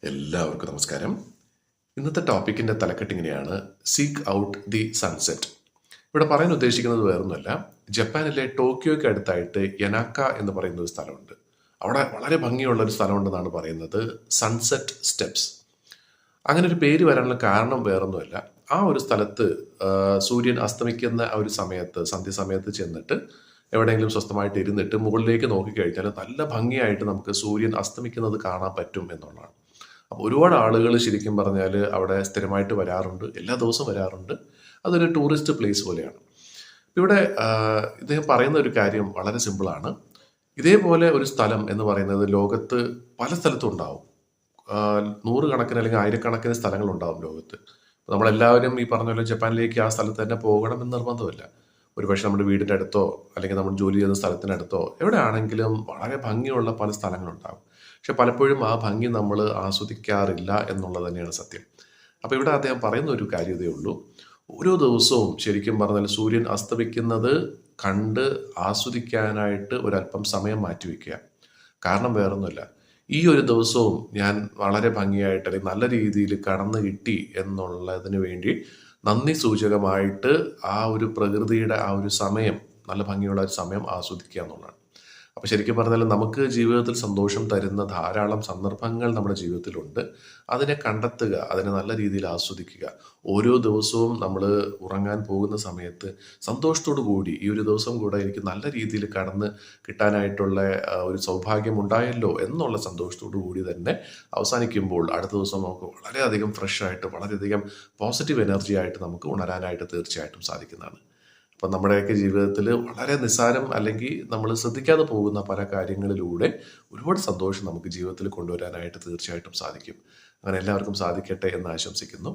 എല്ലാവർക്കും നമസ്കാരം. ഇന്നത്തെ ടോപ്പിക്കിന്റെ തലക്കെട്ട് ഇങ്ങനെയാണ്: സീക്ക് ഔട്ട് ദി സൺസെറ്റ്. ഇവിടെ പറയാൻ ഉദ്ദേശിക്കുന്നത് വേറൊന്നുമല്ല, ജപ്പാനിലെ ടോക്കിയോയ്ക്ക് അടുത്തായിട്ട് യനാക്ക എന്ന് പറയുന്ന ഒരു സ്ഥലമുണ്ട്. അവിടെ വളരെ ഭംഗിയുള്ള ഒരു സ്ഥലമുണ്ടെന്നാണ് പറയുന്നത്, സൺസെറ്റ് സ്റ്റെപ്സ്. അങ്ങനെ ഒരു പേര് വരാനുള്ള കാരണം വേറൊന്നുമല്ല, ആ ഒരു സ്ഥലത്ത് സൂര്യൻ അസ്തമിക്കുന്ന ആ ഒരു സമയത്ത്, സന്ധ്യസമയത്ത് ചെന്നിട്ട് എവിടെയെങ്കിലും സ്വസ്ഥമായിട്ട് ഇരുന്നിട്ട് മുകളിലേക്ക് നോക്കിക്കഴിഞ്ഞാൽ നല്ല ഭംഗിയായിട്ട് നമുക്ക് സൂര്യൻ അസ്തമിക്കുന്നത് കാണാൻ പറ്റും എന്നുള്ളതാണ്. അപ്പോൾ ഒരുപാട് ആളുകൾ ശരിക്കും പറഞ്ഞാൽ അവിടെ സ്ഥിരമായിട്ട് വരാറുണ്ട്, എല്ലാ ദിവസവും വരാറുണ്ട്. അതൊരു ടൂറിസ്റ്റ് പ്ലേസ് പോലെയാണ്. ഇവിടെ ഇദ്ദേഹം പറയുന്ന ഒരു കാര്യം വളരെ സിമ്പിളാണ്. ഇതേപോലെ ഒരു സ്ഥലം എന്ന് പറയുന്നത് ലോകത്ത് പല സ്ഥലത്തും ഉണ്ടാവും. നൂറുകണക്കിന് അല്ലെങ്കിൽ ആയിരക്കണക്കിന് സ്ഥലങ്ങളുണ്ടാവും ലോകത്ത്. നമ്മളെല്ലാവരും ഈ പറഞ്ഞ പോലെ ജപ്പാനിലേക്ക് ആ സ്ഥലത്ത് തന്നെ പോകണമെന്ന് നിർബന്ധമില്ല. ഒരുപക്ഷെ നമ്മുടെ വീടിൻ്റെ അടുത്തോ അല്ലെങ്കിൽ നമ്മൾ ജോലി ചെയ്യുന്ന സ്ഥലത്തിനടുത്തോ എവിടെയാണെങ്കിലും വളരെ ഭംഗിയുള്ള പല സ്ഥലങ്ങളുണ്ടാകും. പക്ഷെ പലപ്പോഴും ആ ഭംഗി നമ്മൾ ആസ്വദിക്കാറില്ല എന്നുള്ളത് തന്നെയാണ് സത്യം. അപ്പോൾ ഇവിടെ അദ്ദേഹം പറയുന്ന ഒരു കാര്യം ഇതേ ഉള്ളൂ: ഓരോ ദിവസവും ശരിക്കും പറഞ്ഞാൽ സൂര്യൻ അസ്തമിക്കുന്നത് കണ്ട് ആസ്വദിക്കാനായിട്ട് ഒരല്പം സമയം മാറ്റിവെക്കുക. കാരണം വേറൊന്നുമില്ല, ഈ ഒരു ദിവസവും ഞാൻ വളരെ ഭംഗിയായിട്ട് അല്ലെങ്കിൽ നല്ല രീതിയിൽ കടന്നു കിട്ടി എന്നുള്ളതിന് വേണ്ടി നന്ദി സൂചകമായിട്ട് ആ ഒരു പ്രകൃതിയുടെ ആ ഒരു സമയം, നല്ല ഭംഗിയുള്ള ഒരു സമയം ആസ്വദിക്കുക എന്നുള്ളതാണ്. അപ്പോൾ ശരിക്കും പറഞ്ഞാൽ നമുക്ക് ജീവിതത്തിൽ സന്തോഷം തരുന്ന ധാരാളം സന്ദർഭങ്ങൾ നമ്മുടെ ജീവിതത്തിലുണ്ട്. അതിനെ കണ്ടെത്തുക, അതിനെ നല്ല രീതിയിൽ ആസ്വദിക്കുക. ഓരോ ദിവസവും നമ്മൾ ഉറങ്ങാൻ പോകുന്ന സമയത്ത് സന്തോഷത്തോടു കൂടി ഈ ഒരു ദിവസം കൂടെ എനിക്ക് നല്ല രീതിയിൽ കടന്ന് കിട്ടാനായിട്ടുള്ള ഒരു സൗഭാഗ്യം ഉണ്ടായല്ലോ എന്നുള്ള സന്തോഷത്തോടു കൂടി തന്നെ അവസാനിക്കുമ്പോൾ അടുത്ത ദിവസം നമുക്ക് വളരെയധികം ഫ്രഷായിട്ട്, വളരെയധികം പോസിറ്റീവ് എനർജി ആയിട്ട് നമുക്ക് ഉണരാനായിട്ട് തീർച്ചയായിട്ടും സാധിക്കുന്നതാണ്. അപ്പം നമ്മുടെയൊക്കെ ജീവിതത്തിൽ വളരെ നിസ്സാരം അല്ലെങ്കിൽ നമ്മൾ ശ്രദ്ധിക്കാതെ പോകുന്ന പല കാര്യങ്ങളിലൂടെ ഒരുപാട് സന്തോഷം നമുക്ക് ജീവിതത്തിൽ കൊണ്ടുവരാനായിട്ട് തീർച്ചയായിട്ടും സാധിക്കും. അങ്ങനെ എല്ലാവർക്കും സാധിക്കട്ടെ എന്ന് ആശംസിക്കുന്നു.